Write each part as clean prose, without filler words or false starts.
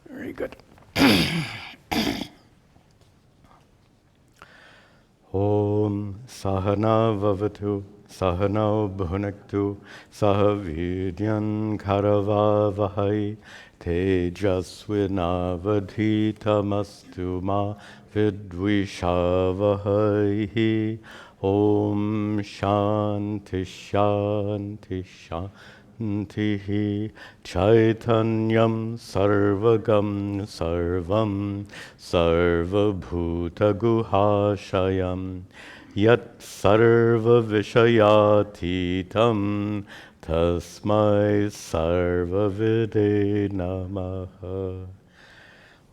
Very good. Om Sahana Vavatu Sahana Bhunaktu Saha Vidyan Karavavahai Tejasvinavadhitamastu ma vidvishavahai. Om Shanti Shanti Shanti Chaitanyam Sarvagam Sarvam Sarvabhuta Guhashayam Yat Sarva Vishayatitam Tasmai Sarva Vide Namaha.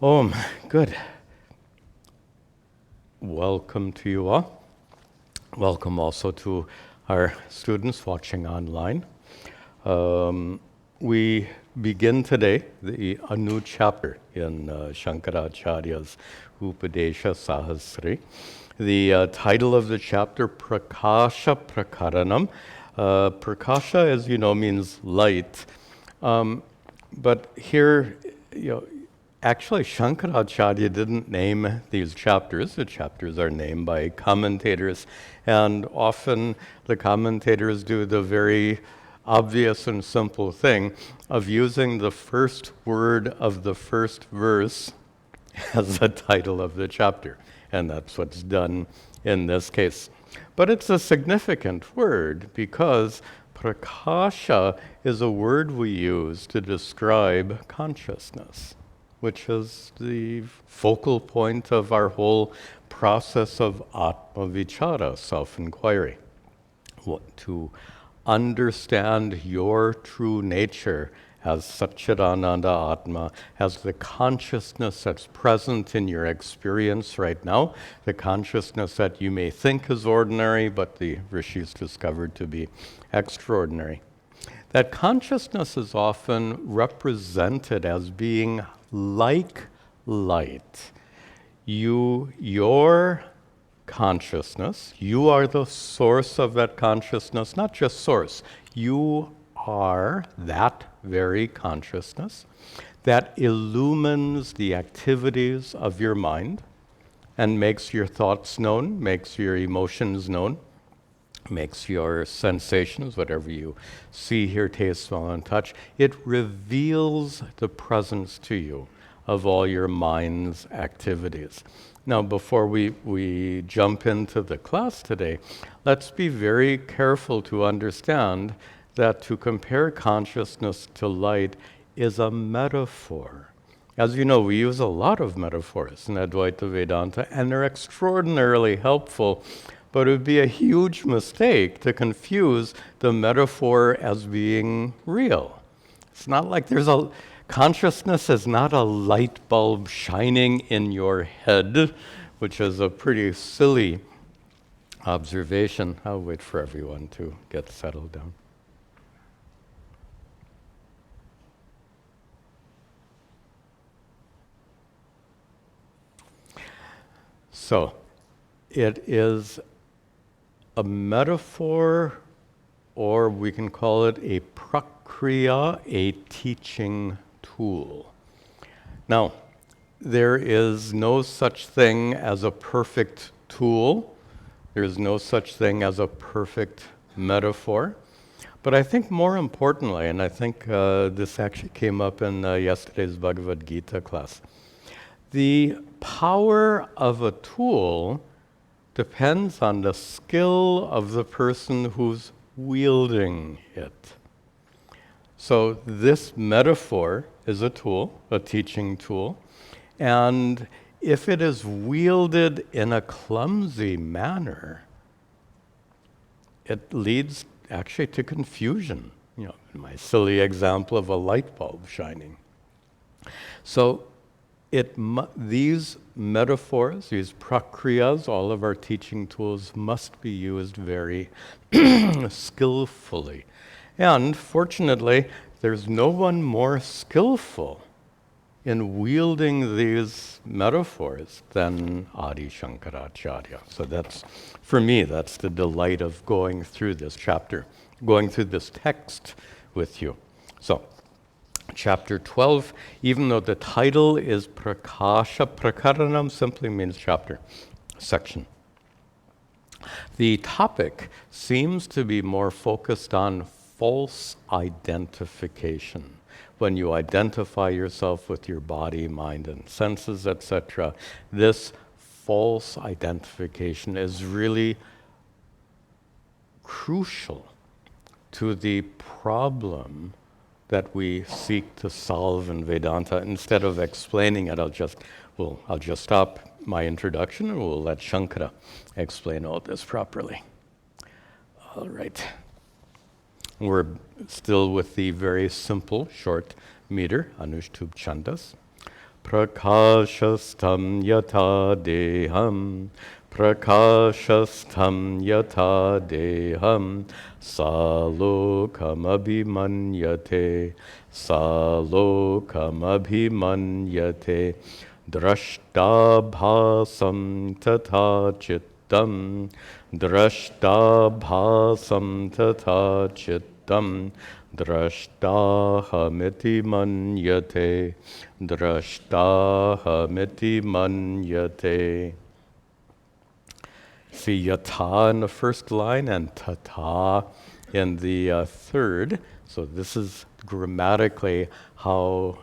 Om. Good. Welcome to you all. Welcome also to our students watching online. We begin today a new chapter in Shankaracharya's Upadesha Sahasri. The title of the chapter, Prakasha Prakaranam. Prakasha, as you know, means light. But here, actually Shankaracharya didn't name these chapters. The chapters are named by commentators, and often the commentators do the very obvious and simple thing of using the first word of the first verse as the title of the chapter. And that's what's done in this case. But it's a significant word because prakasha is a word we use to describe consciousness, which is the focal point of our whole process of atma-vichara, self-inquiry. To understand your true nature as sat-chit-ananda atma, as the consciousness that's present in your experience right now, the consciousness that you may think is ordinary, but the rishis discovered to be extraordinary. That consciousness is often represented as being like light. Your consciousness, you are the source of that consciousness, not just source. You are that very consciousness that illumines the activities of your mind and makes your thoughts known, makes your emotions known, makes your sensations, whatever you see, hear, taste, smell, and touch. It reveals the presence to you of all your mind's activities. Now, before we jump into the class today, let's be very careful to understand that to compare consciousness to light is a metaphor. As you know, we use a lot of metaphors in Advaita Vedanta, and they're extraordinarily helpful, but it would be a huge mistake to confuse the metaphor as being real. It's not like consciousness is not a light bulb shining in your head, which is a pretty silly observation. I'll wait for everyone to get settled down. So, it is a metaphor, or we can call it a prakriya, a teaching tool. Now, there is no such thing as a perfect tool. There is no such thing as a perfect metaphor. But I think more importantly, and I think this actually came up in yesterday's Bhagavad Gita class, the power of a tool depends on the skill of the person who's wielding it. So this metaphor is a tool, a teaching tool, and if it is wielded in a clumsy manner, it leads actually to confusion. My silly example of a light bulb shining. So these metaphors, these prakriyas, all of our teaching tools must be used very skillfully. And fortunately, there's no one more skillful in wielding these metaphors than Adi Shankaracharya. So for me, that's the delight of going through this chapter, going through this text with you. So Chapter 12, even though the title is Prakasha Prakaranam, simply means chapter, section. The topic seems to be more focused on false identification. When you identify yourself with your body, mind, and senses, etc., this false identification is really crucial to the problem that we seek to solve in Vedanta. Instead of explaining it, I'll just stop my introduction and we'll let Shankara explain all this properly. All right. We're still with the very simple, short meter, Anushtup Chandas. Prakashastam yata deham, prakashastam yata deham, salokam abhimanyate, salokam abhimanyate, drashtabhasam tatha chittam, drashtabhasam tatha chittam, drashtahamiti manyate, drashtahamiti manyate. See yata in the first line and tata in the third. So this is grammatically how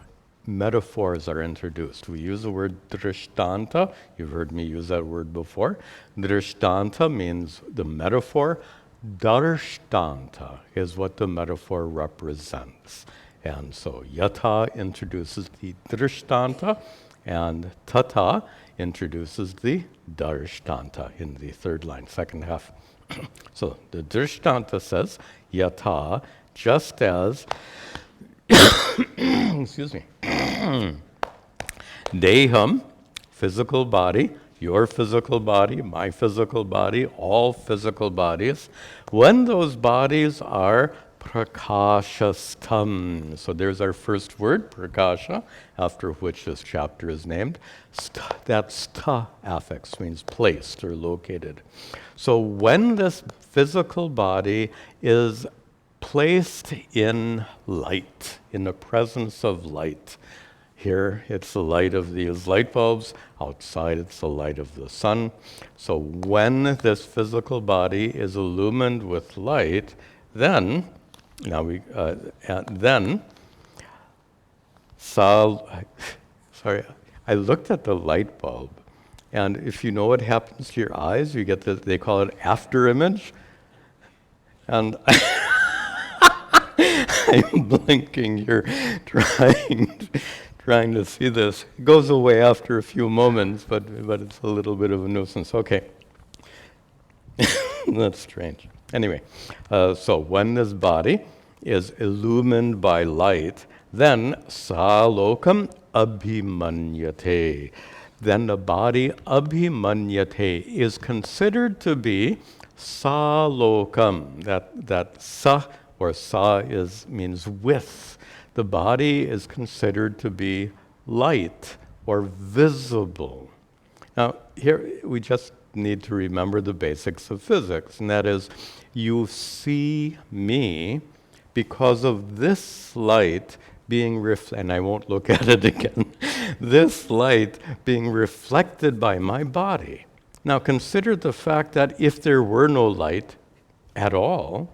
metaphors are introduced. We use the word drishtanta. You've heard me use that word before. Drishtanta means the metaphor. Darshtanta is what the metaphor represents. And so yata introduces the drishtanta, and tata introduces the darshtanta in the third line, second half. So the drishtanta says, yata, just as, excuse me, deham, physical body, your physical body, my physical body, all physical bodies, when those bodies are prakashastam. So there's our first word, prakasha, after which this chapter is named. That sta affix means placed or located. So when this physical body is placed in light, in the presence of light, here it's the light of these light bulbs, outside it's the light of the sun. So when this physical body is illumined with light, then, I looked at the light bulb, and if you know what happens to your eyes, you get this, they call it after image, and I'm blinking, you're trying to see this. It goes away after a few moments, but it's a little bit of a nuisance. Okay. That's strange. Anyway, so when this body is illumined by light, then salokam abhimanyate. Then the body abhimanyate is considered to be salokam. That sa or sa means with. The body is considered to be light or visible. Now, here we just need to remember the basics of physics, and that is, you see me because of this light being and I won't look at it again, this light being reflected by my body. Now, consider the fact that if there were no light at all,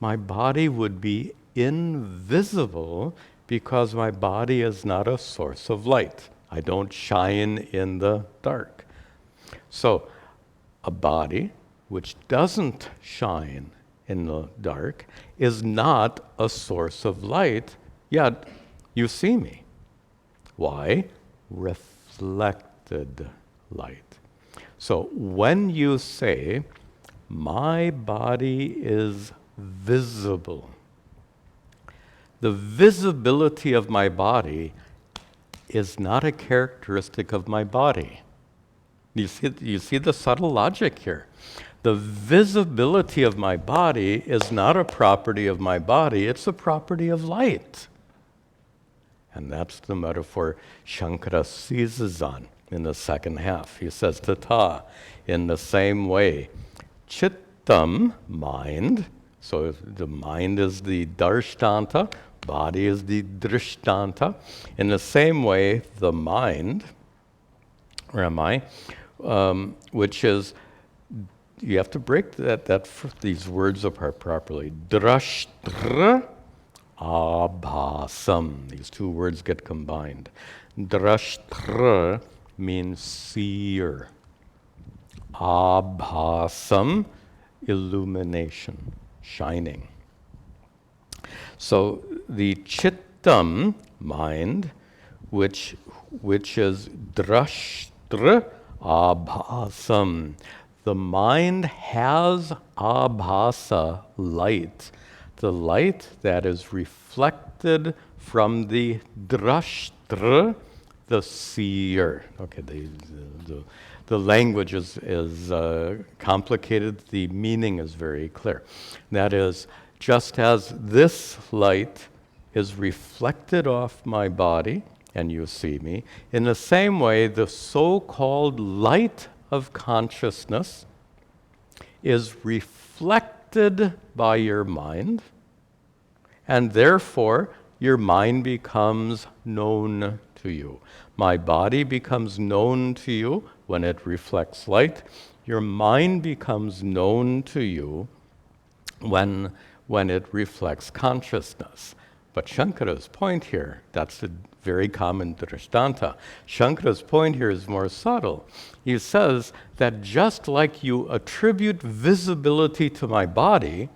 my body would be invisible because my body is not a source of light. I don't shine in the dark. So a body which doesn't shine in the dark is not a source of light, yet you see me. Why? Reflected light. So when you say, my body is visible, the visibility of my body is not a characteristic of my body. You see the subtle logic here. The visibility of my body is not a property of my body, it's a property of light. And that's the metaphor Shankara seizes on in the second half. He says, tata, in the same way, chittam, mind. So the mind is the darshtanta, Body is the drishtanta. In the same way, the mind, which is, you have to break these words apart properly. Drashtra abhasam. These two words get combined. Drashtra means seer. Abhasam, illumination, shining. So the chittam, mind, which is drashtra abhasam. The mind has abhasa, light, the light that is reflected from the drashtra, the seer. Okay, the language is complicated, the meaning is very clear. That is, just as this light is reflected off my body, and you see me, in the same way, the so-called light of consciousness is reflected by your mind, and therefore your mind becomes known to you. My body becomes known to you when it reflects light. Your mind becomes known to you when it reflects consciousness. But Shankara's point here, that's a very common drishtanta. Shankara's point here is more subtle. He says that just like you attribute visibility to my body,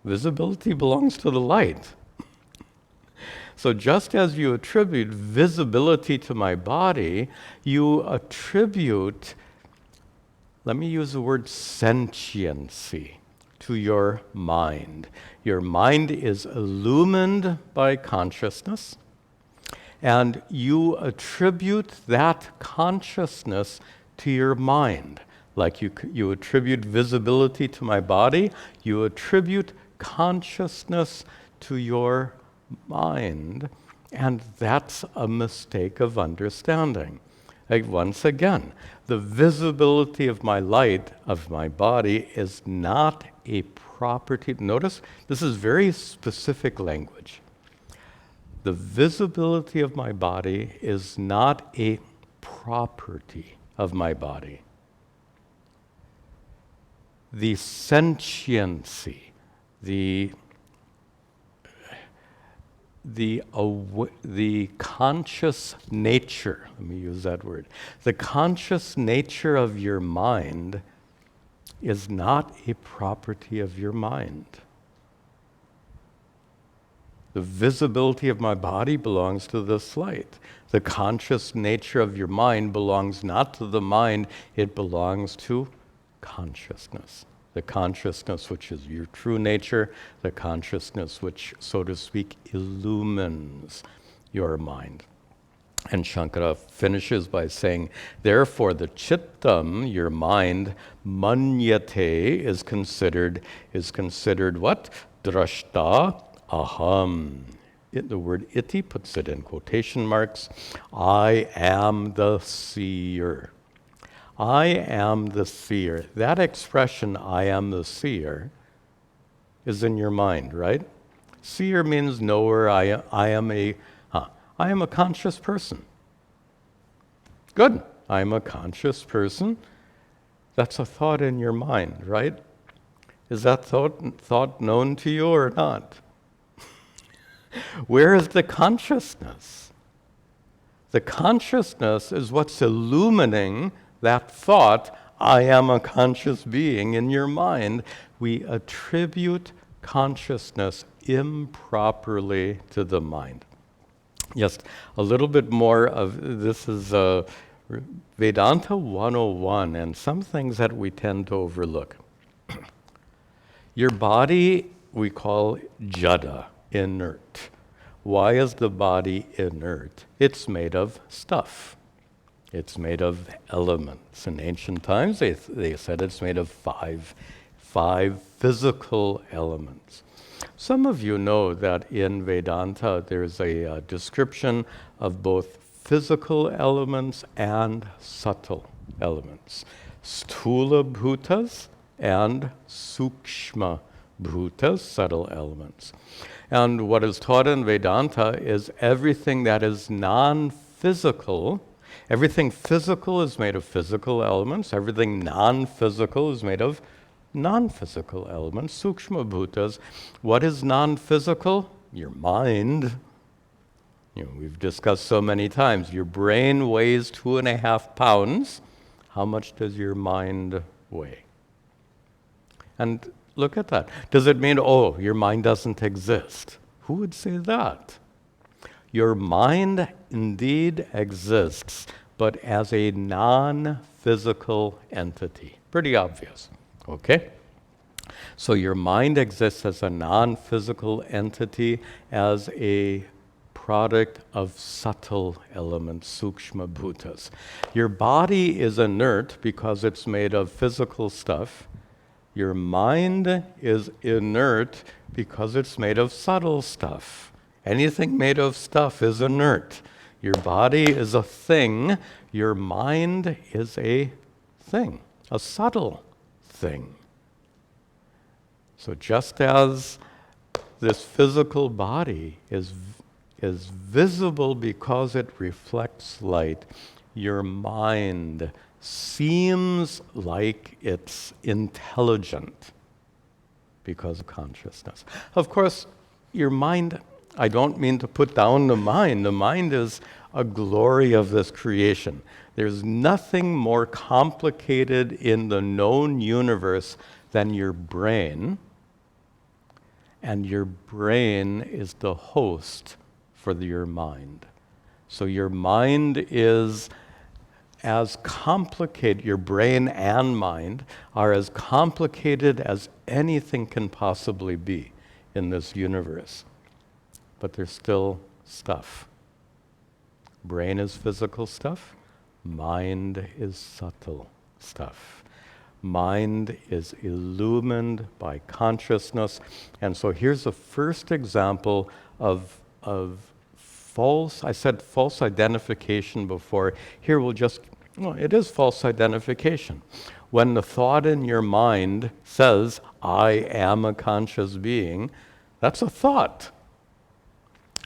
visibility belongs to the light. So just as you attribute visibility to my body, you attribute, let me use the word sentiency, to your mind. Your mind is illumined by consciousness, and you attribute that consciousness to your mind. Like you attribute visibility to my body, you attribute consciousness to your mind, and that's a mistake of understanding. Like, once again, the visibility of my light, of my body, is not a property. Notice, this is very specific language. The visibility of my body is not a property of my body. The sentiency, the conscious nature, let me use that word, the conscious nature of your mind is not a property of your mind. The visibility of my body belongs to this light. The conscious nature of your mind belongs not to the mind, it belongs to consciousness. The consciousness which is your true nature, the consciousness which, so to speak, illumines your mind. And Shankara finishes by saying, therefore the chittam, your mind, manyate, is considered what? Drashta aham. The word iti puts it in quotation marks. I am the seer. I am the seer. That expression, I am the seer, is in your mind, right? Seer means knower. I am a conscious person. Good. I am a conscious person. That's a thought in your mind, right? Is that thought known to you or not? Where is the consciousness? The consciousness is what's illumining that thought, I am a conscious being, in your mind. We attribute consciousness improperly to the mind. Just a little bit more of this is Vedanta 101, and some things that we tend to overlook. Your body we call jada, inert. Why is the body inert? It's made of stuff. It's made of elements. In ancient times, they said it's made of five physical elements. Some of you know that in Vedanta, there's a description of both physical elements and subtle elements. Sthula bhutas and sukshma bhutas, subtle elements. And what is taught in Vedanta is everything that is non-physical. Everything physical is made of physical elements. Everything non-physical is made of non-physical elements, sukshma bhutas. What is non-physical? Your mind. We've discussed so many times. Your brain weighs 2.5 pounds. How much does your mind weigh? And look at that. Does it mean, oh, your mind doesn't exist? Who would say that? Your mind indeed exists, but as a non-physical entity. Pretty obvious, okay? So your mind exists as a non-physical entity, as a product of subtle elements, sukshma bhutas. Your body is inert because it's made of physical stuff. Your mind is inert because it's made of subtle stuff. Anything made of stuff is inert. Your body is a thing. Your mind is a thing, a subtle thing. So just as this physical body is visible because it reflects light, your mind seems like it's intelligent because of consciousness. Of course, your mind, I don't mean to put down the mind. The mind is a glory of this creation. There's nothing more complicated in the known universe than your brain, and your brain is the host for your mind. So your mind is as complicated, your brain and mind are as complicated as anything can possibly be in this universe. But they're still stuff. Brain is physical stuff. Mind is subtle stuff. Mind is illumined by consciousness. And so here's the first example of false, I said false identification before. Here it is false identification. When the thought in your mind says, I am a conscious being, that's a thought.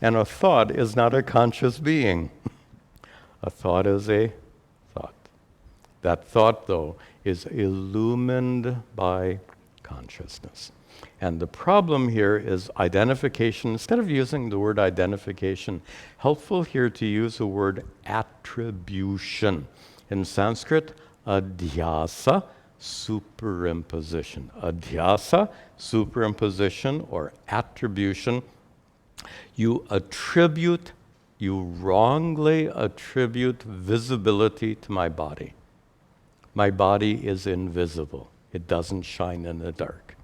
And a thought is not a conscious being. A thought is a thought. That thought, though, is illumined by consciousness. And the problem here is identification. Instead of using the word identification, helpful here to use the word attribution. In Sanskrit, adhyasa, superimposition. Adhyasa, superimposition, or attribution. You wrongly attribute visibility to my body. My body is invisible. It doesn't shine in the dark.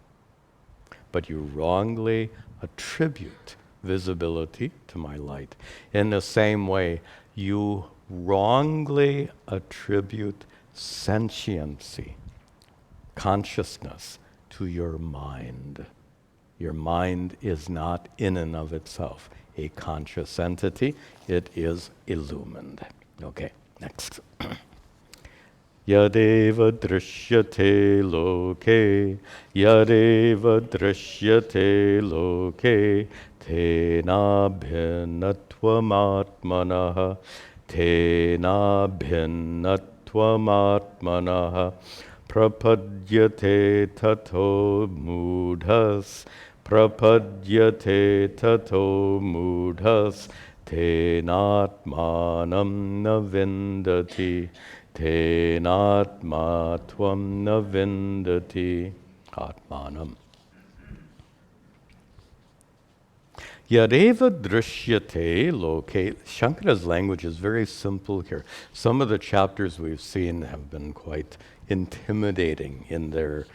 But you wrongly attribute visibility to my light. In the same way, you wrongly attribute sentiency, consciousness, to your mind. Your mind is not in and of itself a conscious entity. It is illumined. Okay, next. Yadeva drishyate loke, yadeva drishyate loke, tena bhinnatvamatmanaha, tena bhinnatvamatmanaha, prapadyate tato mudhas, prapadyate tato mudhas, tenatmanam na vindati, tenatma tvam na vindati atmanam. Yadeva drishyate loke. Shankara's language is very simple here. Some of the chapters we've seen have been quite intimidating in their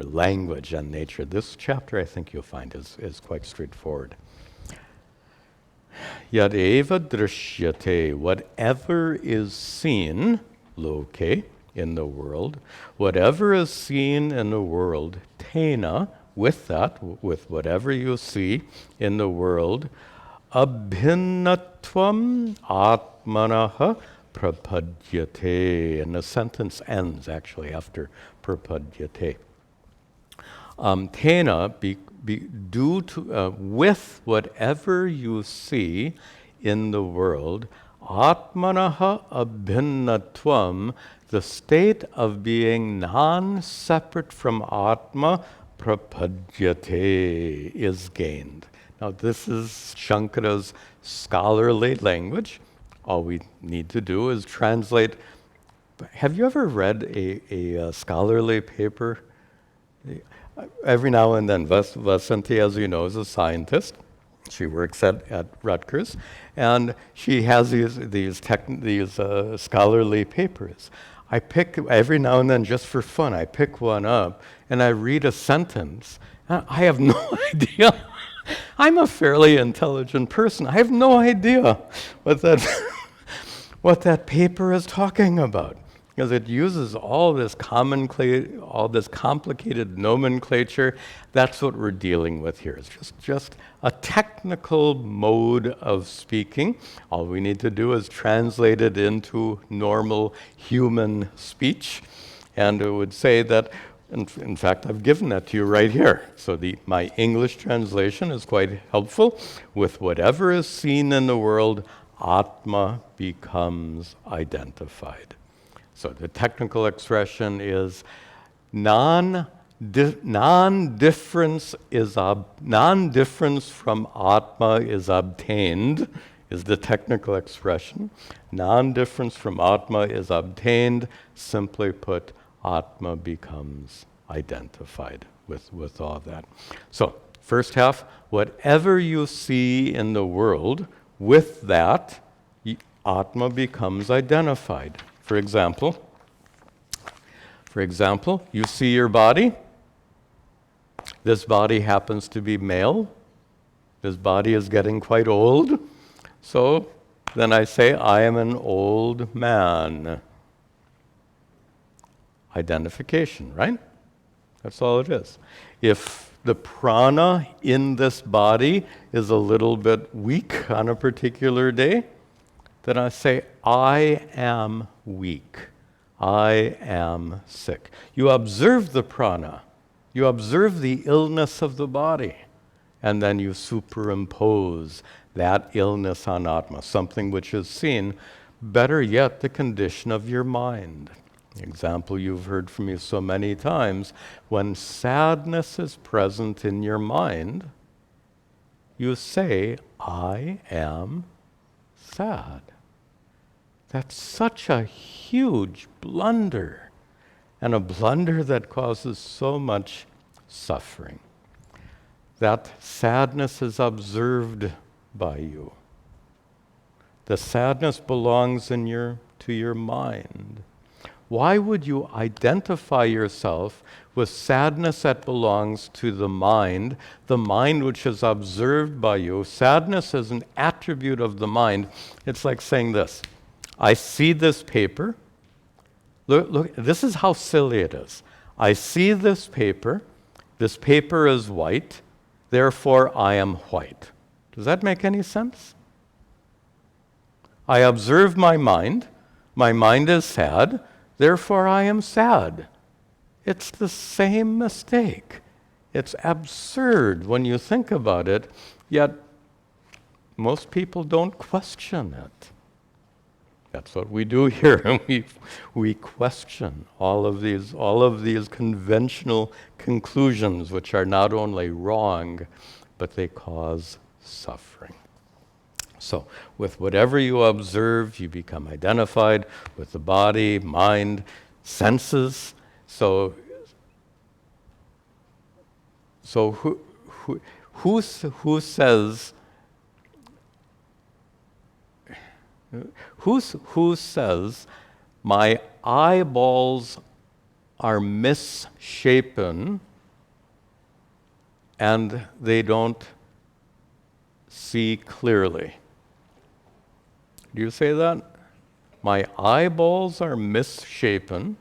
language and nature. This chapter, I think you'll find, is quite straightforward. Yadeva drishyate. Whatever is seen, loke, in the world, whatever is seen in the world, tena, with that, with whatever you see in the world, abhinnatvam atmanaha prapadyate. And the sentence ends actually after prapadyate. Tena, with whatever you see in the world, atmanaha abhinnatvam, the state of being non-separate from atma, prapadyate, is gained. Now this is Shankara's scholarly language. All we need to do is translate. Have you ever read a scholarly paper? Every now and then, Vasanti, as you know, is a scientist. She works at Rutgers, and she has these scholarly papers. I pick every now and then, just for fun, I pick one up, and I read a sentence. I have no idea. I'm a fairly intelligent person. I have no idea what that paper is talking about, because it uses all this complicated nomenclature. That's what we're dealing with here. It's just a technical mode of speaking. All we need to do is translate it into normal human speech, and it would say that. In fact, I've given that to you right here. So my English translation is quite helpful. With whatever is seen in the world, atma becomes identified. So the technical expression is non-difference from atma is obtained, is the technical expression. Non-difference from atma is obtained. Simply put, atma becomes identified with all that. So, first half, whatever you see in the world, with that, atma becomes identified. For example, you see your body. This body happens to be male. This body is getting quite old. So then I say, I am an old man. Identification, right? That's all it is. If the prana in this body is a little bit weak on a particular day, then I say, I am weak. I am sick. You observe the prana. You observe the illness of the body. And then you superimpose that illness on atma, something which is seen. Better yet, the condition of your mind. Example you've heard from me so many times, when sadness is present in your mind, you say, I am sad. That's such a huge blunder, and a blunder that causes so much suffering. That sadness is observed by you. The sadness belongs to your mind. Why would you identify yourself with sadness that belongs to the mind which is observed by you? Sadness is an attribute of the mind. It's like saying this. I see this paper. Look, this is how silly it is. I see this paper. This paper is white. Therefore, I am white. Does that make any sense? I observe my mind. My mind is sad. Therefore, I am sad. It's the same mistake. It's absurd when you think about it, yet most people don't question it. That's what we do here. We question all of these conventional conclusions, which are not only wrong, but they cause suffering. So, with whatever you observe, you become identified with the body, mind, senses. So who says my eyeballs are misshapen and they don't see clearly? Do you say that? My eyeballs are misshapen,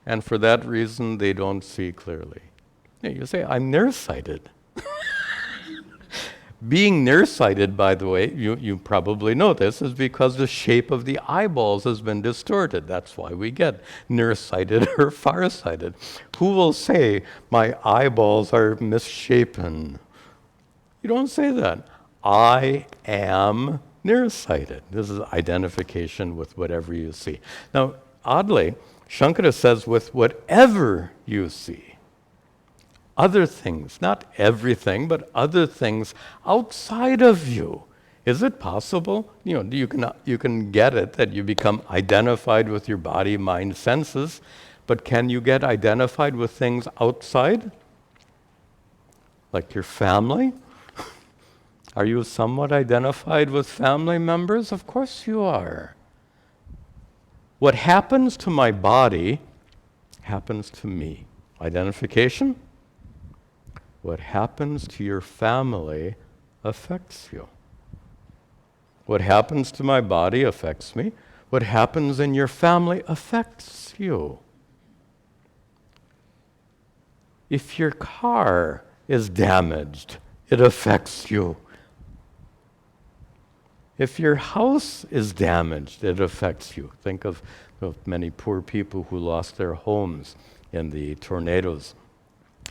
and for that reason they don't see clearly. Yeah, you say, I'm nearsighted. Being nearsighted, by the way, you probably know this, is because the shape of the eyeballs has been distorted. That's why we get nearsighted or farsighted. Who will say, my eyeballs are misshapen? You don't say that. I am nearsighted. This is identification with whatever you see. Now, oddly, Shankara says with whatever you see. Other things, not everything, but other things outside of you. Is it possible? You can get it that you become identified with your body, mind, senses, but can you get identified with things outside? Like your family? Are you somewhat identified with family members? Of course you are. What happens to my body happens to me. Identification? What happens to your family affects you. What happens to my body affects me. What happens in your family affects you. If your car is damaged, it affects you. If your house is damaged, it affects you. Think of many poor people who lost their homes in the tornadoes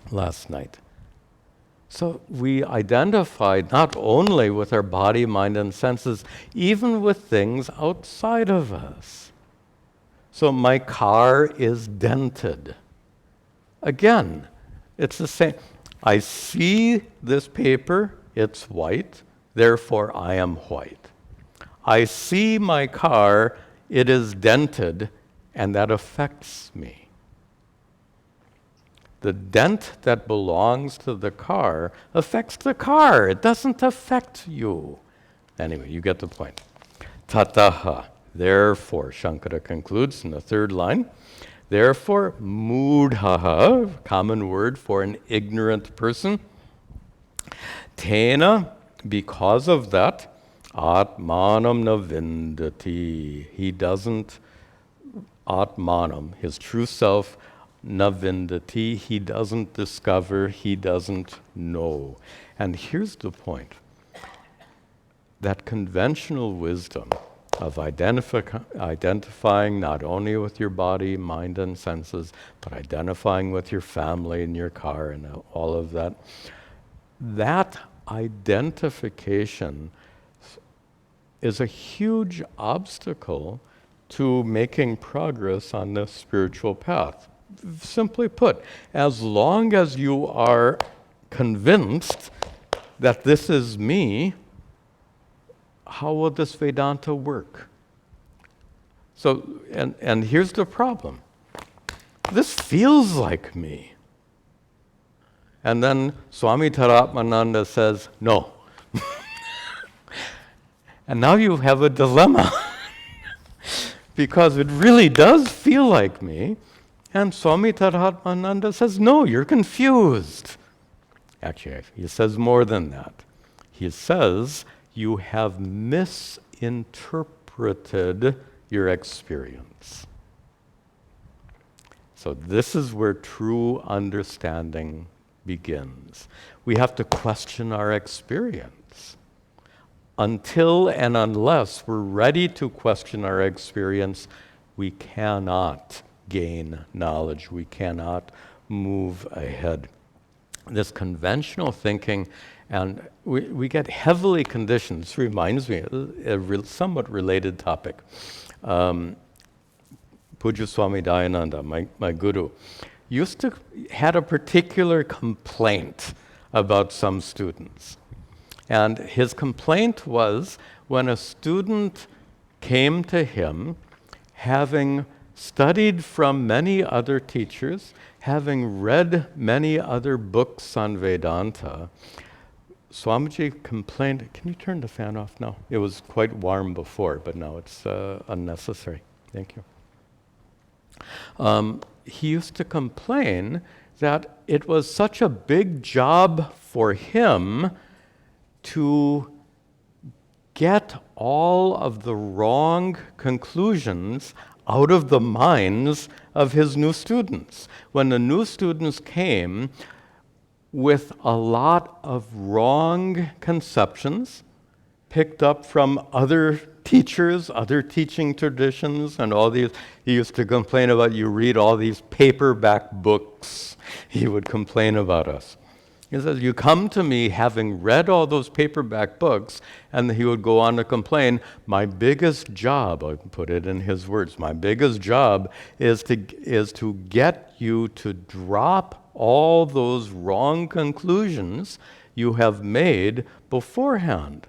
last night. So we identified not only with our body, mind, and senses, even with things outside of us. So my car is dented. Again, it's the same. I see this paper, it's white, therefore I am white. I see my car, it is dented, and that affects me. The dent that belongs to the car affects the car. It doesn't affect you. Anyway, you get the point. Tataha. Therefore, Shankara concludes in the third line, therefore, mudhaha, common word for an ignorant person, tena, because of that, atmanam na vindati. He doesn't, atmanam, his true self, na vindati, he doesn't discover, he doesn't know. And here's the point. That conventional wisdom of identifying not only with your body, mind, and senses, but identifying with your family and your car and all of that, that identification is a huge obstacle to making progress on the spiritual path. Simply put, as long as you are convinced that this is me, how will this Vedanta work? So, and here's the problem. This feels like me. And then Swami Taratmananda says, no. And now you have a dilemma. Because it really does feel like me. And Swami Taratmananda says, no, you're confused. Actually, he says more than that. He says, you have misinterpreted your experience. So this is where true understanding begins. We have to question our experience. Until and unless we're ready to question our experience, we cannot gain knowledge. We cannot move ahead. This conventional thinking, and we get heavily conditioned. This reminds me of a somewhat related topic. Puja Swami Dayananda, my guru, had a particular complaint about some students. And his complaint was when a student came to him having studied from many other teachers, having read many other books on Vedanta, Swamiji complained, can you turn the fan off now? It was quite warm before, but now it's unnecessary. Thank you. He used to complain that it was such a big job for him to get all of the wrong conclusions out of the minds of his new students. When the new students came, with a lot of wrong conceptions picked up from other teachers, other teaching traditions, and all these. He used to complain about, you read all these paperback books. He would complain about us. He says, you come to me having read all those paperback books, and he would go on to complain, my biggest job, I put it in his words, my biggest job is to get you to drop all those wrong conclusions you have made beforehand.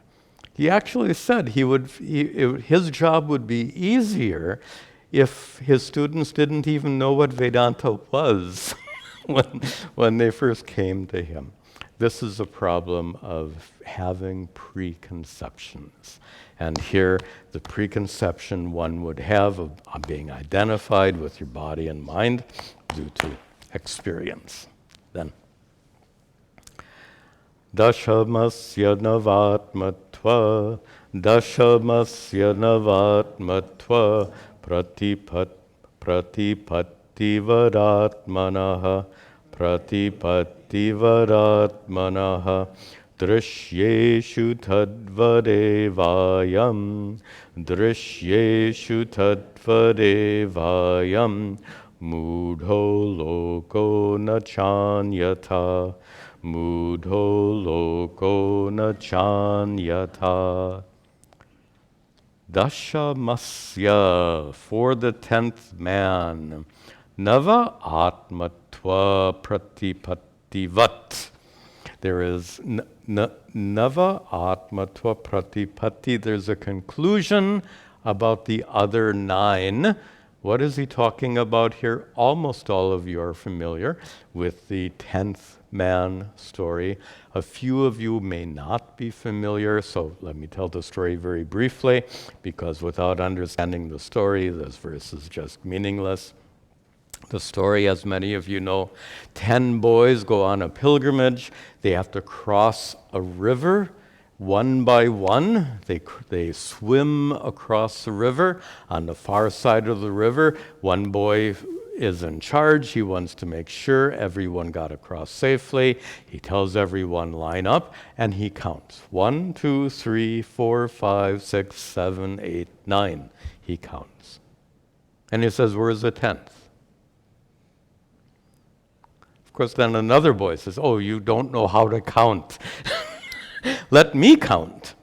He actually said his job would be easier if his students didn't even know what Vedanta was when they first came to him. This is a problem of having preconceptions. And here, the preconception one would have of being identified with your body and mind due to experience. Then, Dashamasya navatmatva, Dashamasya navatmatva, pratipattivaratmanaha, pratipattivaratmanaha, drishyeshu tadvadevayam, drishyeshu tadvadevayam, mudho loko nachanyata, mudho loko nachanyata. Dashamasya, for the 10th man, nava atma-tva pratipattivat. There is nava atma-tva pratipatti. There's a conclusion about the other 9. What is he talking about here? Almost all of you are familiar with the 10th man story. A few of you may not be familiar, so let me tell the story very briefly, because without understanding the story, this verse is just meaningless. The story, as many of you know, 10 boys go on a pilgrimage. They have to cross a river. One by one, they swim across the river. On the far side of the river, one boy is in charge. He wants to make sure everyone got across safely. He tells everyone, line up, and he counts. 1, 2, 3, 4, 5, 6, 7, 8, 9. He counts. And he says, where's the 10th? Of course, then another boy says, oh, you don't know how to count. Let me count.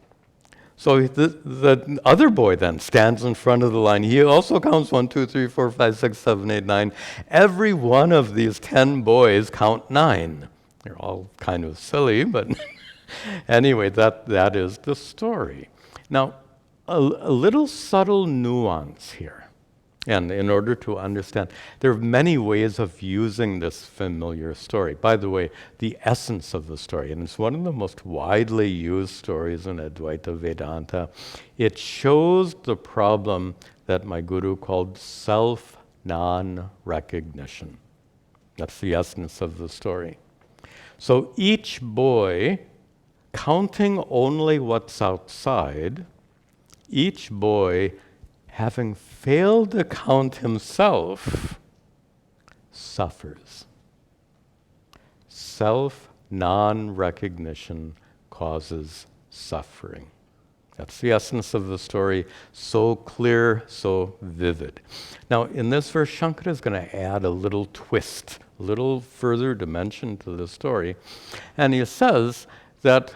So the other boy then stands in front of the line. He also counts 1, 2, 3, 4, 5, 6, 7, 8, 9. Every one of these 10 boys count 9. They're all kind of silly, but anyway, that is the story. Now, a little subtle nuance here. And in order to understand, there are many ways of using this familiar story. By the way, the essence of the story, and it's one of the most widely used stories in Advaita Vedanta, it shows the problem that my guru called self-non-recognition. That's the essence of the story. So each boy, counting only what's outside, each boy, having failed to count himself, suffers. Self-non-recognition causes suffering. That's the essence of the story, so clear, so vivid. Now, in this verse, Shankara is going to add a little twist, a little further dimension to the story. And he says that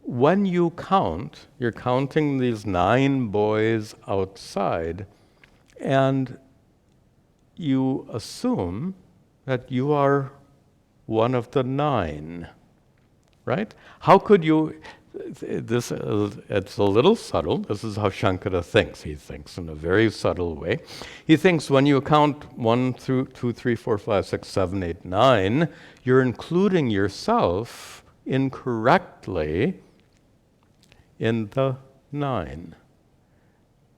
when you count, you're counting these 9 boys outside, and you assume that you are one of the 9, right? How could you, it's a little subtle. This is how Shankara thinks. He thinks in a very subtle way. He thinks when you count 1, 2, 3, 4, 5, 6, 7, 8, 9, you're including yourself incorrectly in the 9.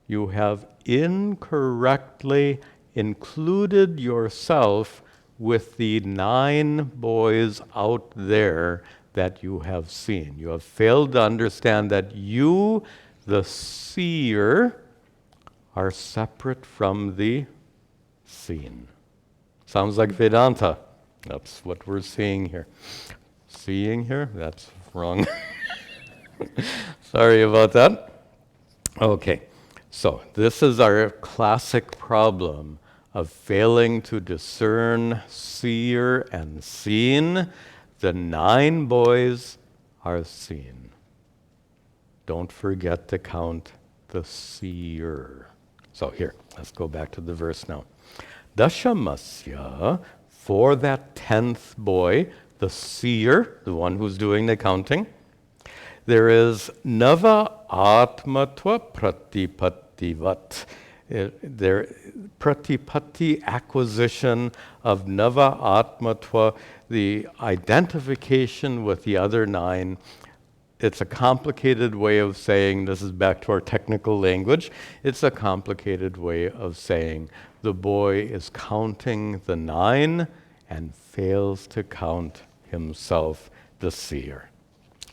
You have incorrectly included yourself with the 9 boys out there that you have seen. You have failed to understand that you, the seer, are separate from the seen. Sounds like Vedanta. That's what we're seeing here. seeing here. That's wrong. Sorry about that. Okay, so this is our classic problem of failing to discern seer and seen. The 9 boys are seen. Don't forget to count the seer. So here, let's go back to the verse now. Dashamasya, for that 10th boy, the seer, the one who's doing the counting, there is nava atma-tva pratipattivat. There, pratipatti, acquisition of nava atma-tva, the identification with the other 9. It's a complicated way of saying, this is back to our technical language, it's a complicated way of saying the boy is counting the 9 and fails to count himself, the seer.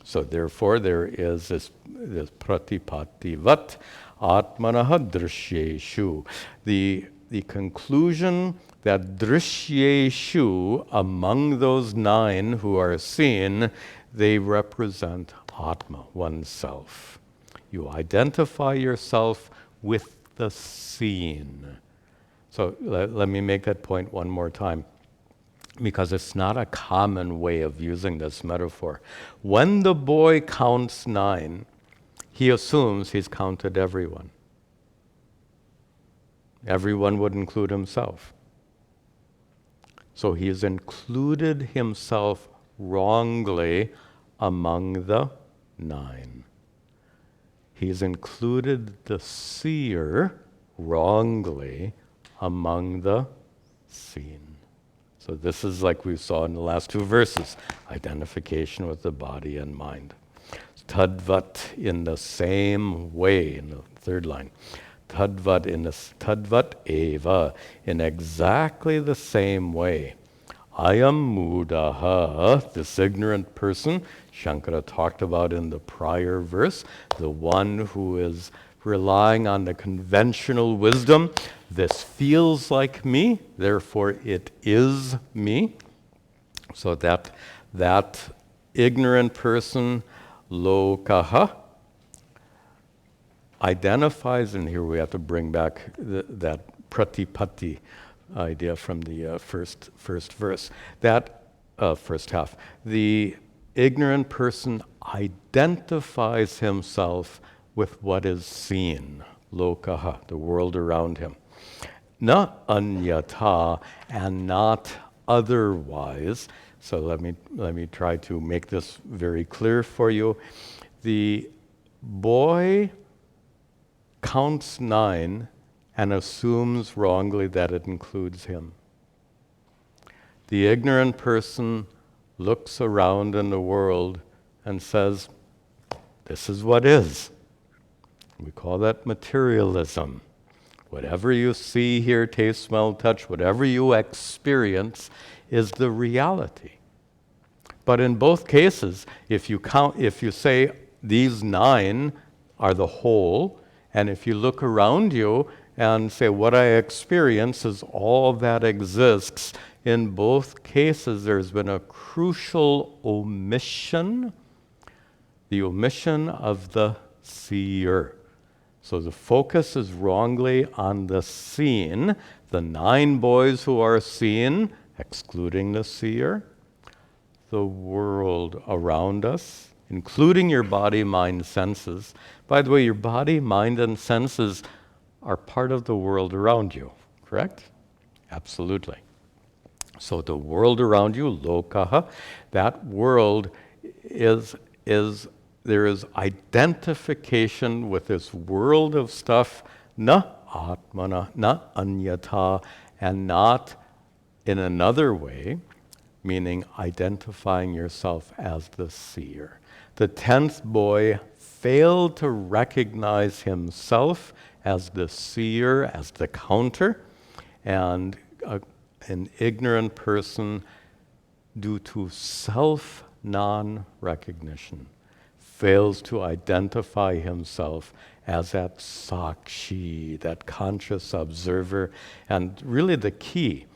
So therefore there is this pratipattivat atmanaha drishyeshu. The conclusion that drishyeshu, among those 9 who are seen, they represent atma, oneself. You identify yourself with the seen. So let me make that point one more time, because it's not a common way of using this metaphor. When the boy counts 9, he assumes he's counted everyone. Everyone would include himself. So he has included himself wrongly among the 9. He's included the seer wrongly among the seen. So this is like we saw in the last 2 verses, identification with the body and mind. Tadvat in the same way, in the 3rd line. Tadvat eva, in exactly the same way. Ayam mudaha, this ignorant person, Shankara talked about in the prior verse, the one who is relying on the conventional wisdom. This feels like me, therefore it is me. So that ignorant person, lokaha, identifies, and here we have to bring back that pratipatti idea from the first verse, that first half. The ignorant person identifies himself with what is seen, lokaha, the world around him. Na anyata, and not otherwise. So let me try to make this very clear for you. The boy counts 9 and assumes wrongly that it includes him. The ignorant person looks around in the world and says, this is what is. We call that materialism. Whatever you see, hear, taste, smell, touch, whatever you experience is the reality. But in both cases, if you say these 9 are the whole, and if you look around you and say what I experience is all that exists, in both cases there's been a crucial omission, the omission of the seer. So the focus is wrongly on the seen, the 9 boys who are seen, excluding the seer, the world around us, including your body, mind, senses. By the way, your body, mind, and senses are part of the world around you, correct? Absolutely. So the world around you, lokaha, that world there is identification with this world of stuff, na atmana, na anyata, and not in another way, meaning identifying yourself as the seer. The 10th boy failed to recognize himself as the seer, as the counter, and an ignorant person, due to self non-recognition, fails to identify himself as that sakshi, that conscious observer. And really the key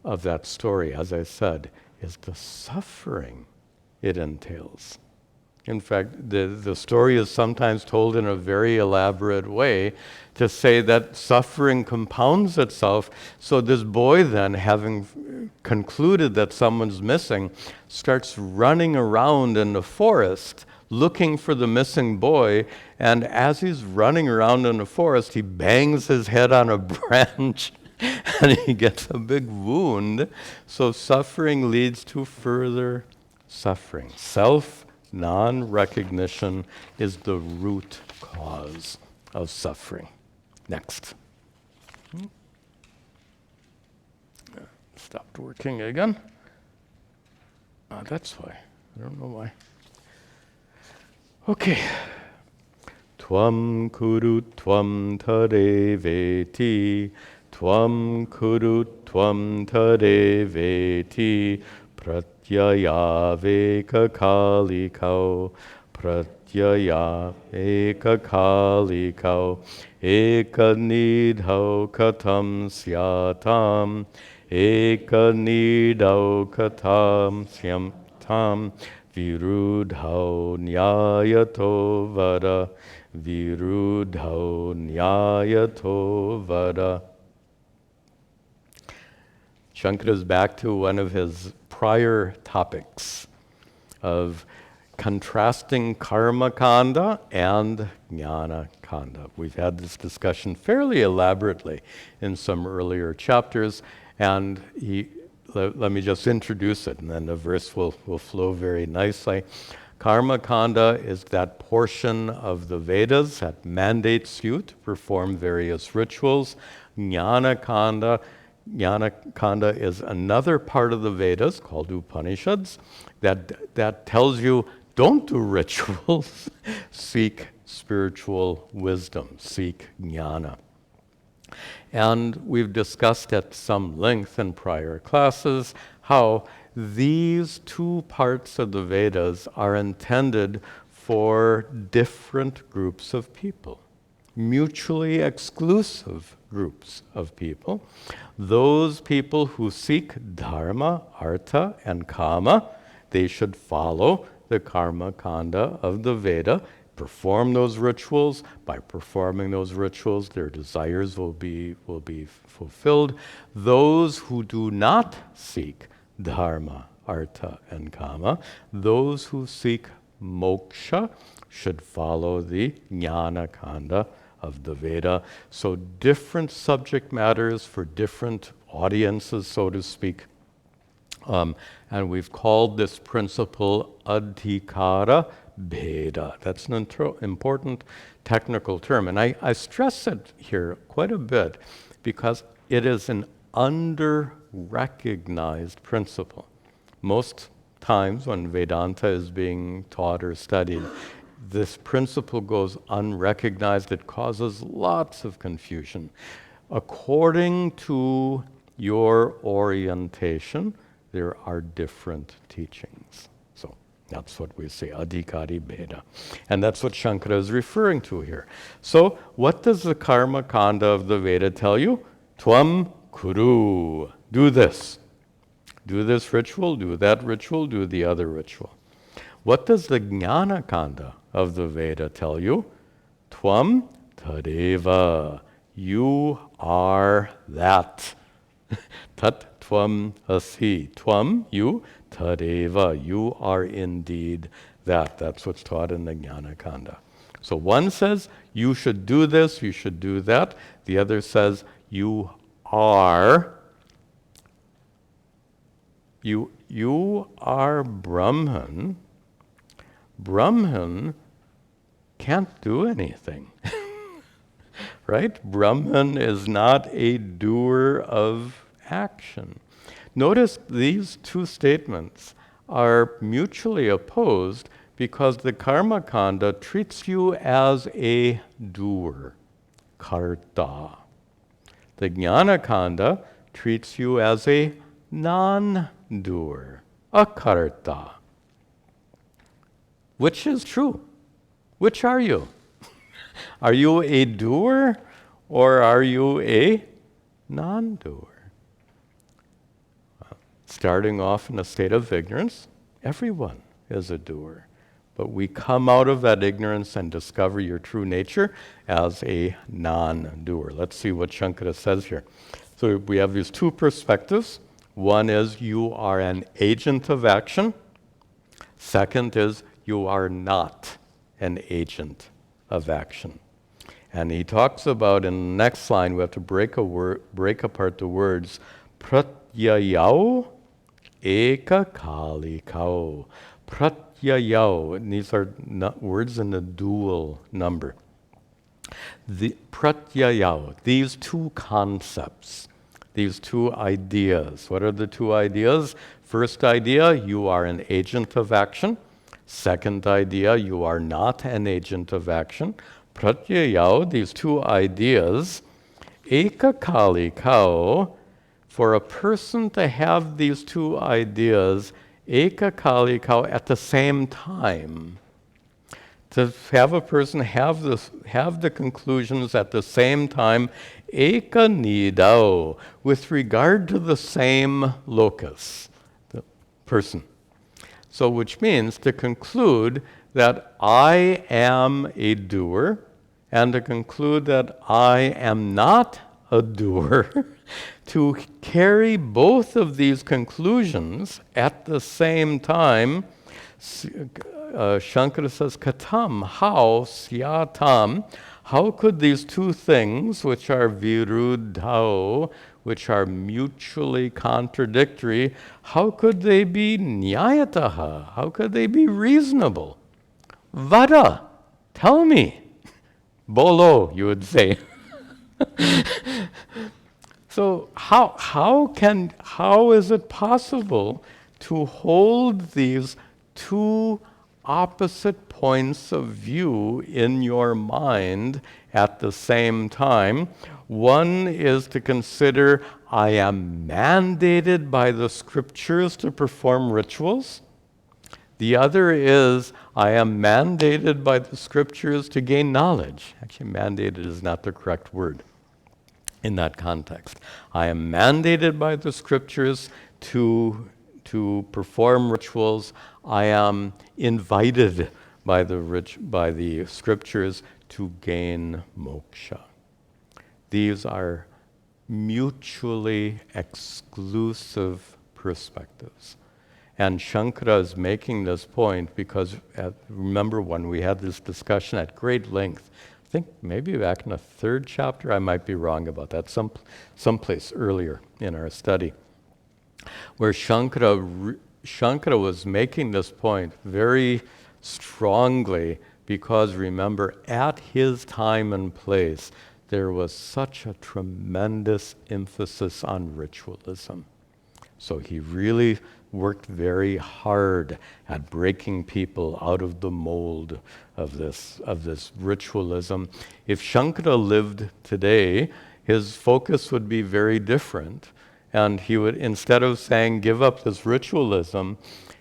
of that story, as I said, is the suffering it entails. In fact, the story is sometimes told in a very elaborate way to say that suffering compounds itself. So this boy then, having concluded that someone's missing, starts running around in the forest looking for the missing boy. And as he's running around in the forest, he bangs his head on a branch and he gets a big wound. So suffering leads to further suffering. Non-recognition is the root cause of suffering. Next. Stopped working again. That's why. I don't know why. Okay. Tvam kuru tvam tadeveti. Tvam kuru tvam tadeveti. Pratyaya ekakalikau, pratyaya ekakalikau, ekanidhau katam syatam, ekanidhau katam syamtam, virudhau nyayato vada, virudhau nyayato vada. Shankara's back to one of his prior topics of contrasting karma kanda and jnana kanda. We've had this discussion fairly elaborately in some earlier chapters, and let me just introduce it, and then the verse will flow very nicely. Karma kanda is that portion of the Vedas that mandates you to perform various rituals. Jnana kanda is another part of the Vedas called Upanishads that tells you don't do rituals, seek spiritual wisdom, seek jnana. And we've discussed at some length in prior classes how these two parts of the Vedas are intended for different groups of people, mutually exclusive groups of people. Those people who seek dharma, artha, and kama, they should follow the karma kanda of the Veda, perform those rituals. By performing those rituals, their desires will be fulfilled. Those who do not seek dharma, artha, and kama, those who seek moksha, should follow the jnana kanda of the Veda. So different subject matters for different audiences, so to speak. And we've called this principle adhikara bheda. That's an important technical term. And I stress it here quite a bit because it is an under-recognized principle. Most times when Vedanta is being taught or studied, this principle goes unrecognized. It causes lots of confusion. According to your orientation, there are different teachings. So that's what we say, adhikari bheda. And that's what Shankara is referring to here. So what does the karma kanda of the Veda tell you? Tvam kuru. Do this. Do this ritual, do that ritual, do the other ritual. What does the jnana kanda of the Veda tell you? Tvam tadeva. You are that. Tat tvam asi. Tvam, you. Tadeva. You are indeed that. That's what's taught in the jnana kanda. So one says, you should do this, you should do that. The other says, you are. You are Brahman. Brahman can't do anything, right? Brahman is not a doer of action. Notice these two statements are mutually opposed because the karma kanda treats you as a doer, karta. The jnana kanda treats you as a non-doer, akarta. Which is true? Which are you? Are you a doer or are you a non-doer? Starting off in a state of ignorance, everyone is a doer. But we come out of that ignorance and discover your true nature as a non-doer. Let's see what Shankara says here. So we have these two perspectives. One is you are an agent of action. Second is you are not an agent of action. And he talks about in the next line, we have to break apart the words pratyayau ekakalikau. Pratyayau, and these are words in the dual number. The pratyayau, these two concepts, these two ideas. What are the two ideas? First idea, you are an agent of action. Second idea, you are not an agent of action. Pratyayau, these two ideas, ekakalikau, for a person to have these two ideas, ekakalikau, at the same time, to have a person have the conclusions at the same time, ekanidau, with regard to the same locus, the person. So which means to conclude that I am a doer, and to conclude that I am not a doer, to carry both of these conclusions at the same time, Shankara says, katam, how, syatam, how could these two things, which are viruddhau, which are mutually contradictory, how could they be nyayataha? How could they be reasonable? Vada, tell me. Bolo, you would say. So how is it possible to hold these two opposite points of view in your mind at the same time? One is to consider, I am mandated by the scriptures to perform rituals. The other is, I am mandated by the scriptures to gain knowledge. Actually, mandated is not the correct word in that context. I am mandated by the scriptures to perform rituals. I am invited by the scriptures to gain moksha. These are mutually exclusive perspectives. And Shankara is making this point because, remember when we had this discussion at great length, I think maybe back in the third chapter, I might be wrong about that, someplace earlier in our study, where Shankara was making this point very strongly because, remember, at his time and place, there was such a tremendous emphasis on ritualism. So he really worked very hard at breaking people out of the mold of this ritualism. If Shankara lived today, his focus would be very different. And he would, instead of saying, give up this ritualism,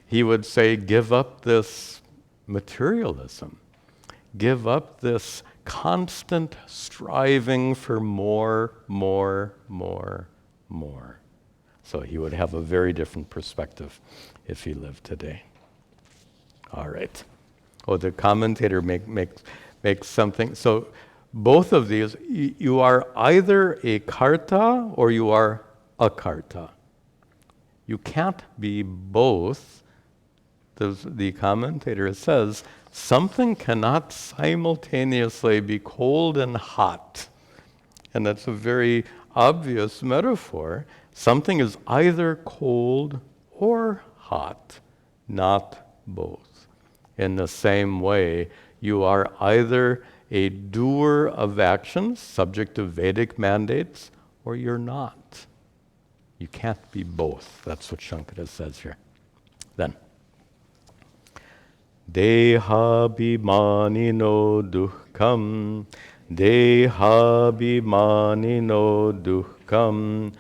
he would say, give up this materialism. Give up this constant striving for more. So he would have a very different perspective if he lived today. All right. Oh, the commentator makes something. So both of these, you are either a karta or you are a karta. You can't be both. The commentator says, something cannot simultaneously be cold and hot. And that's a very obvious metaphor. Something is either cold or hot, not both. In the same way, you are either a doer of actions, subject to Vedic mandates, or you're not. You can't be both. That's what Shankara says here. Then, Dehabhimanino dukkam, Dehabhimanino dukkam,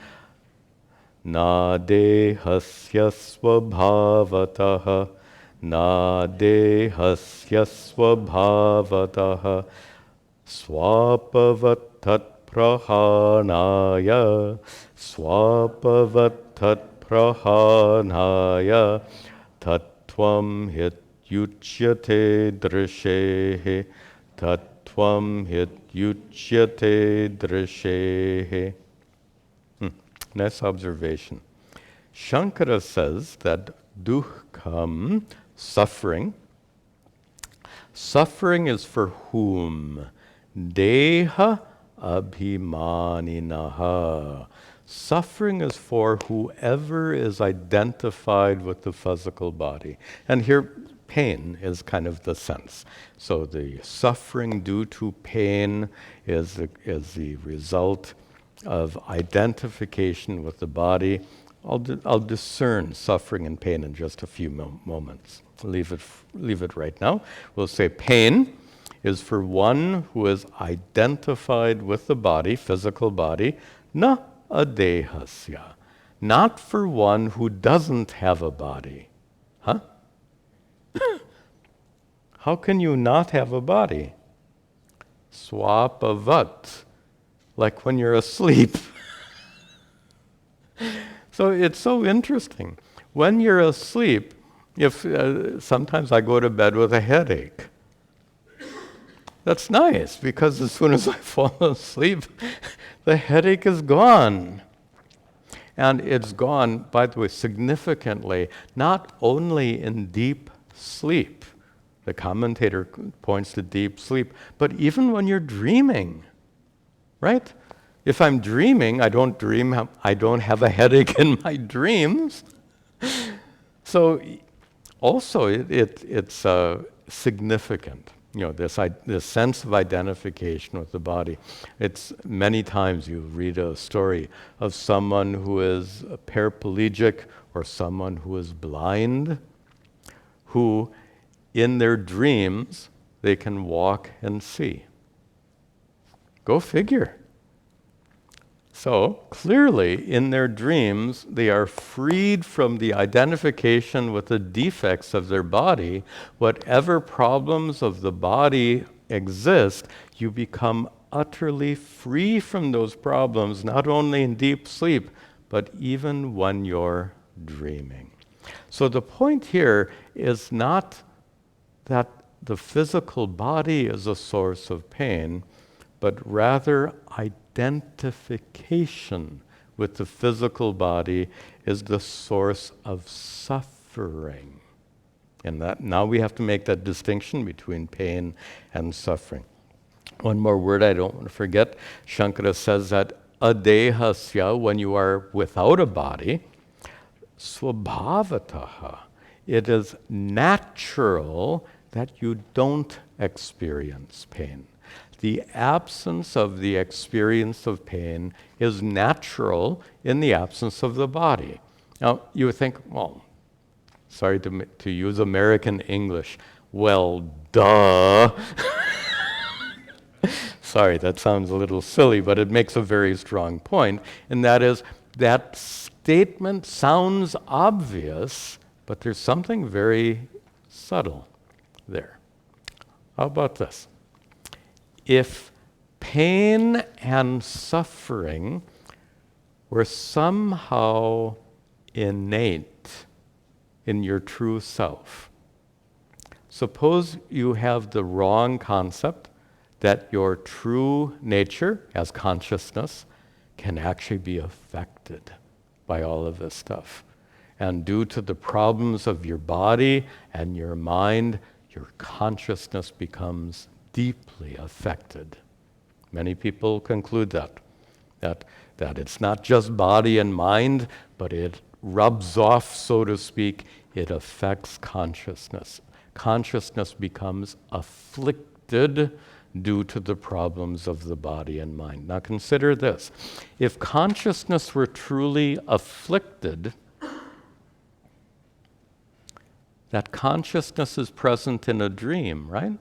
na dehasya svabhavataha, na dehasya svabhavataha, swapavatat prahanaya, swapavatat prahanaya, tattva tattvam hityuchyate drishehe, tattvam hityuchyate drishehe. Nice observation. Shankara says that dukkam, suffering is for whom? Deha abhimaninaha. Suffering is for whoever is identified with the physical body. And here, pain is kind of the sense. So the suffering due to pain is the result of identification with the body. I'll discern suffering and pain in just a few moments. Leave it right now. We'll say pain is for one who is identified with the body, physical body, na adehasya, not for one who doesn't have a body. Huh? How can you not have a body? Swapavat, like when you're asleep. So it's so interesting. When you're asleep, if sometimes I go to bed with a headache. That's nice, because as soon as I fall asleep, the headache is gone. And it's gone, by the way, significantly, not only in deep sleep. The commentator points to deep sleep, but even when you're dreaming, right? If I'm dreaming, I don't have a headache in my dreams. So also it's significant, this sense of identification with the body. It's many times you read a story of someone who is paraplegic or someone who is blind, who in their dreams they can walk and see. Go figure. So, clearly, in their dreams, they are freed from the identification with the defects of their body. Whatever problems of the body exist, you become utterly free from those problems, not only in deep sleep, but even when you're dreaming. So the point here is not that the physical body is a source of pain, but rather identification with the physical body is the source of suffering. And that now we have to make that distinction between pain and suffering. One more word I don't want to forget. Shankara says that adehasya, when you are without a body, swabhavataha, it is natural that you don't experience pain. The absence of the experience of pain is natural in the absence of the body. Now, you would think, well, sorry to use American English, well, duh. Sorry, that sounds a little silly, but it makes a very strong point, and that is that statement sounds obvious, but there's something very subtle there. How about this? If pain and suffering were somehow innate in your true self, suppose you have the wrong concept that your true nature as consciousness can actually be affected by all of this stuff. And due to the problems of your body and your mind, your consciousness becomes deeply affected. Many people conclude that it's not just body and mind, but it rubs off, so to speak, it affects consciousness. Consciousness becomes afflicted due to the problems of the body and mind. Now consider this. If consciousness were truly afflicted, that consciousness is present in a dream, right?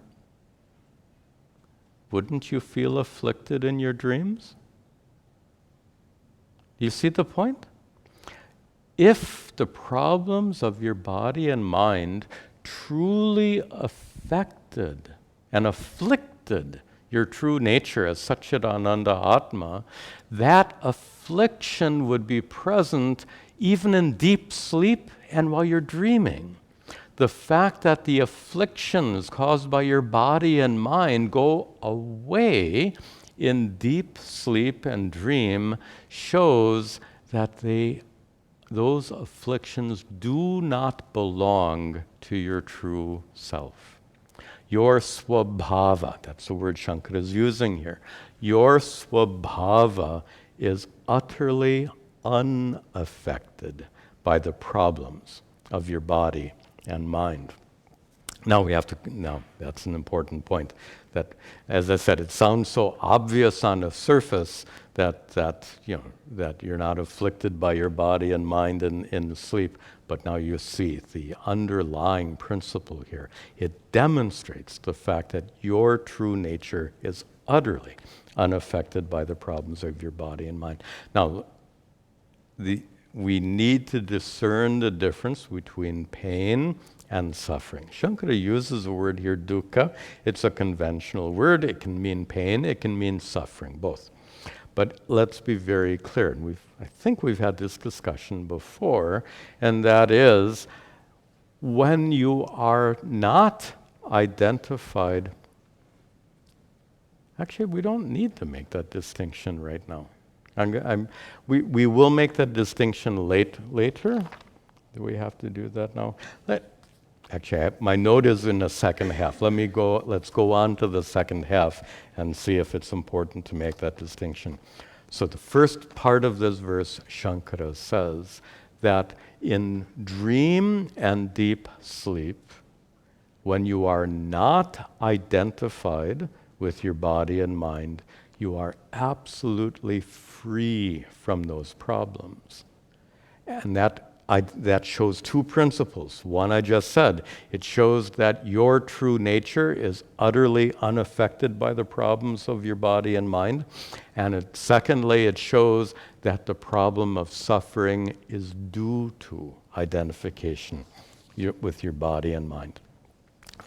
Wouldn't you feel afflicted in your dreams? Do you see the point? If the problems of your body and mind truly affected and afflicted your true nature as sat-chit-ananda atma, that affliction would be present even in deep sleep and while you're dreaming. the fact that the afflictions caused by your body and mind go away in deep sleep and dream shows that those afflictions do not belong to your true self. Your swabhava, that's the word Shankara is using here. Your swabhava is utterly unaffected by the problems of your body and mind. Now that's an important point. That, as I said, it sounds so obvious on the surface that you're not afflicted by your body and mind in sleep, but now you see the underlying principle here. It demonstrates the fact that your true nature is utterly unaffected by the problems of your body and mind. Now, we need to discern the difference between pain and suffering. Shankara uses the word here, dukkha. It's a conventional word. It can mean pain, it can mean suffering, both. But let's be very clear, and I think we've had this discussion before, and that is, when you are not identified, actually we don't need to make that distinction right now. We will make that distinction later. Do we have to do that now? Actually, my note is in the second half. Let's go on to the second half and see if it's important to make that distinction. So the first part of this verse, Shankara says that in dream and deep sleep, when you are not identified with your body and mind, you are absolutely free from those problems. And that shows two principles. One I just said, it shows that your true nature is utterly unaffected by the problems of your body and mind. And secondly, it shows that the problem of suffering is due to identification with your body and mind.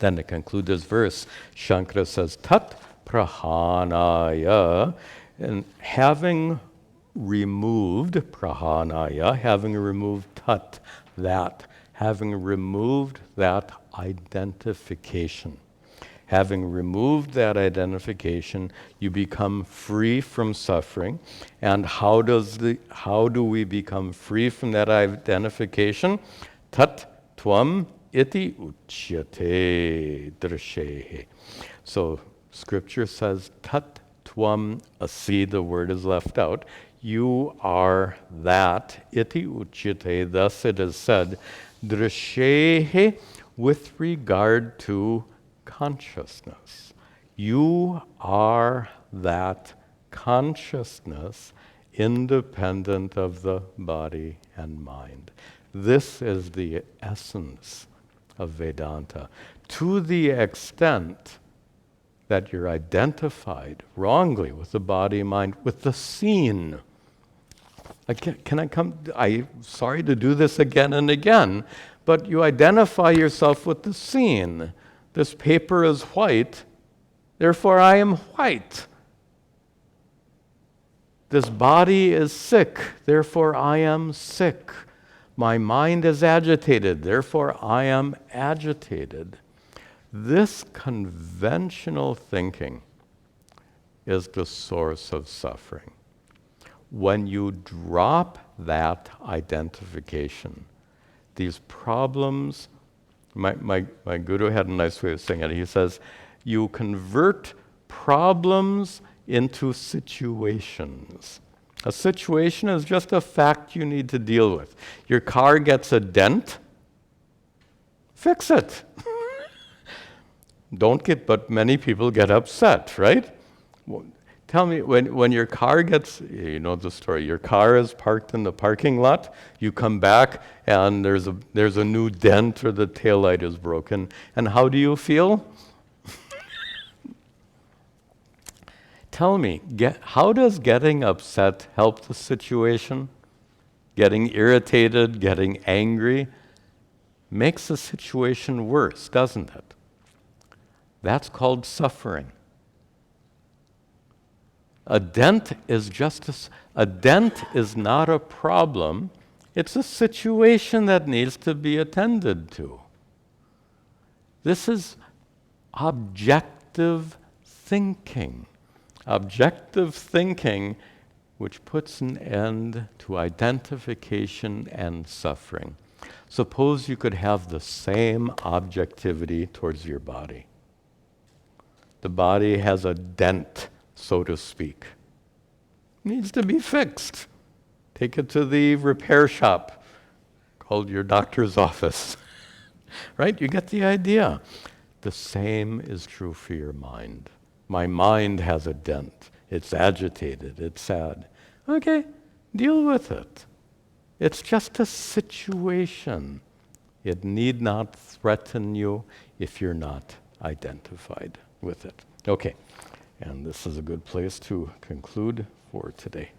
Then to conclude this verse, Shankara says, tat prahanaya, and having removed prahanaya, having removed tat, that, having removed that identification. Having removed that identification, you become free from suffering. And how do we become free from that identification? Tat tvam iti uchyate drishehe. So scripture says, tat tvam asi, the word is left out. You are that, iti uchyate, thus it is said, drishehe, with regard to consciousness. You are that consciousness independent of the body and mind. This is the essence of Vedanta. To the extent that you're identified wrongly with the body, mind, with the seen. I'm sorry to do this again and again, but you identify yourself with the seen. This paper is white, therefore I am white. This body is sick, therefore I am sick. My mind is agitated, therefore I am agitated. This conventional thinking is the source of suffering. When you drop that identification, these problems, my guru had a nice way of saying it. He says, you convert problems into situations. A situation is just a fact you need to deal with. Your car gets a dent, fix it. But many people get upset, right? Tell me, when your car gets, you know the story, your car is parked in the parking lot, you come back and there's a new dent or the taillight is broken, and how do you feel? Tell me, how does getting upset help the situation? Getting irritated, getting angry, makes the situation worse, doesn't it? That's called suffering. A dent is not a problem. It's a situation that needs to be attended to. This is objective thinking. Objective thinking which puts an end to identification and suffering. Suppose you could have the same objectivity towards your body. The body has a dent, so to speak. It needs to be fixed. Take it to the repair shop. Call your doctor's office. Right? You get the idea. The same is true for your mind. My mind has a dent. It's agitated. It's sad. Okay, deal with it. It's just a situation. It need not threaten you if you're not identified with it. Okay, and this is a good place to conclude for today.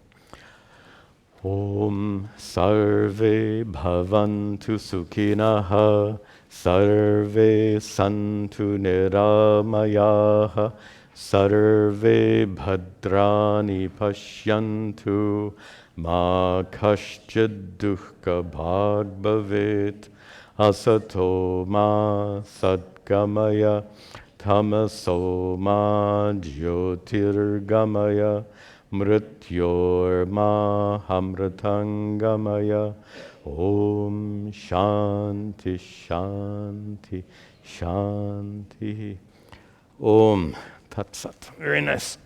Om sarve bhavantu sukhinaha sarve santu niramayaha sarve bhadrani pashyantu ma kaschid dukkha bhag bhavet asato ma sadgamaya tamaso ma jyotirgamaya mrityor ma hamratangamaya. Om shanti shanti shanti. Om tat sat. Very nice.